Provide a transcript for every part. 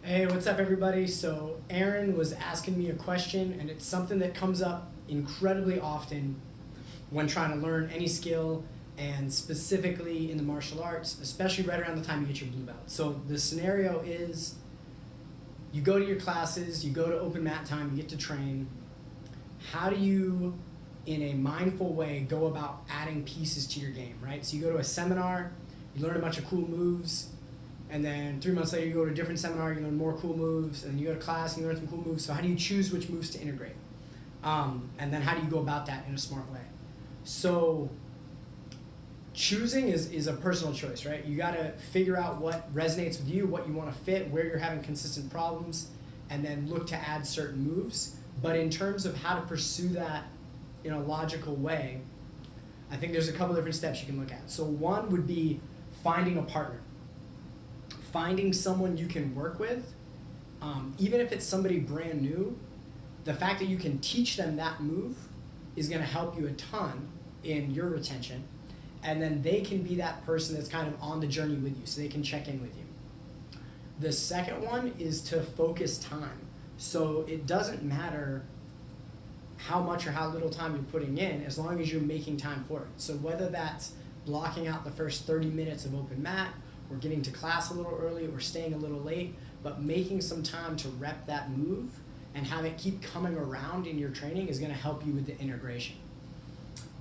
Hey, what's up, everybody? So, Aaron was asking me a question, and it's something that comes up incredibly often when trying to learn any skill, and specifically in the martial arts, especially right around the time you get your blue belt. So, the scenario is you go to your classes, you go to open mat time, you get to train. How do you, in a mindful way, go about adding pieces to your game, right? So, you go to a seminar, you learn a bunch of cool moves. And then 3 months later, you go to a different seminar, you learn more cool moves, and then you go to class and you learn some cool moves. So how do you choose which moves to integrate? And then how do you go about that in a smart way? So choosing is a personal choice, right? You got to figure out what resonates with you, what you want to fit, where you're having consistent problems, and then look to add certain moves. But in terms of how to pursue that in a logical way, I think there's a couple different steps you can look at. So one would be finding a partner. Finding someone you can work with, even if it's somebody brand new, the fact that you can teach them that move is going to help you a ton in your retention. And then they can be that person that's kind of on the journey with you, so they can check in with you. The second one is to focus time. So it doesn't matter how much or how little time you're putting in, as long as you're making time for it. So whether that's blocking out the first 30 minutes of open mat, or getting to class a little early, or staying a little late, but making some time to rep that move and have it keep coming around in your training is going to help you with the integration.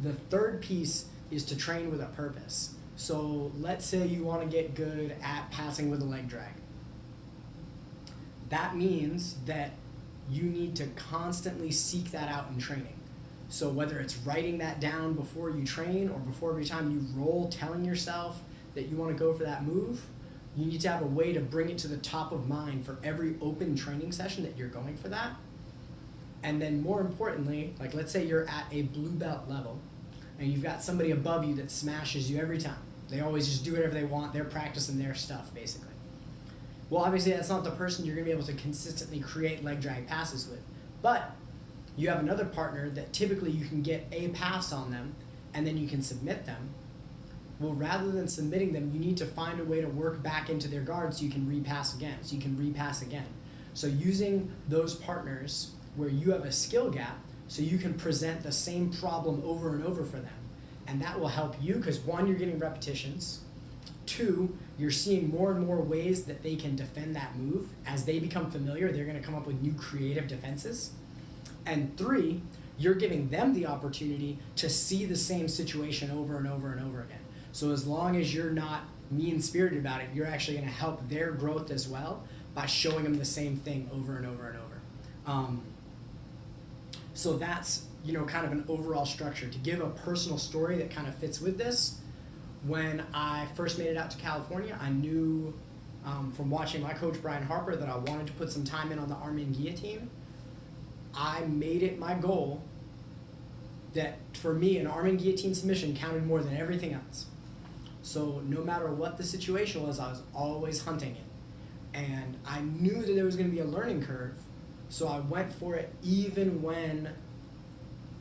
The third piece is to train with a purpose. So let's say you want to get good at passing with a leg drag. That means that you need to constantly seek that out in training. So whether it's writing that down before you train or before every time you roll, telling yourself that you want to go for that move, you need to have a way to bring it to the top of mind for every open training session that you're going for that. And then more importantly, like let's say you're at a blue belt level and you've got somebody above you that smashes you every time. They always just do whatever they want. They're practicing their stuff, basically. Well, obviously that's not the person you're going to be able to consistently create leg drag passes with. But you have another partner that typically you can get a pass on them and then you can submit them. Well, rather than submitting them, you need to find a way to work back into their guard so you can repass again, So using those partners where you have a skill gap, so you can present the same problem over and over for them. And that will help you because one, you're getting repetitions. Two, you're seeing more and more ways that they can defend that move. As they become familiar, they're going to come up with new creative defenses. And three, you're giving them the opportunity to see the same situation over and over and over again. So as long as you're not mean-spirited about it, you're actually going to help their growth as well by showing them the same thing over and over and over. So that's kind of an overall structure. To give a personal story that kind of fits with this, when I first made it out to California, I knew from watching my coach Brian Harper that I wanted to put some time in on the arm and guillotine. I made it my goal that for me an arm and guillotine submission counted more than everything else. So no matter what the situation was, I was always hunting it. And I knew that there was going to be a learning curve, so I went for it even when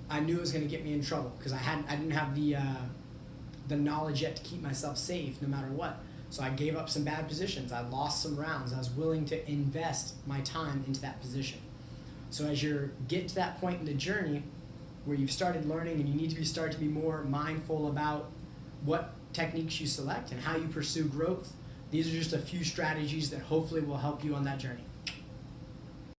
I knew it was going to get me in trouble because I didn't have the knowledge yet to keep myself safe no matter what. So I gave up some bad positions. I lost some rounds. I was willing to invest my time into that position. So as you get to that point in the journey where you've started learning and you need to start to be more mindful about what techniques you select and how you pursue growth, these are just a few strategies that hopefully will help you on that journey.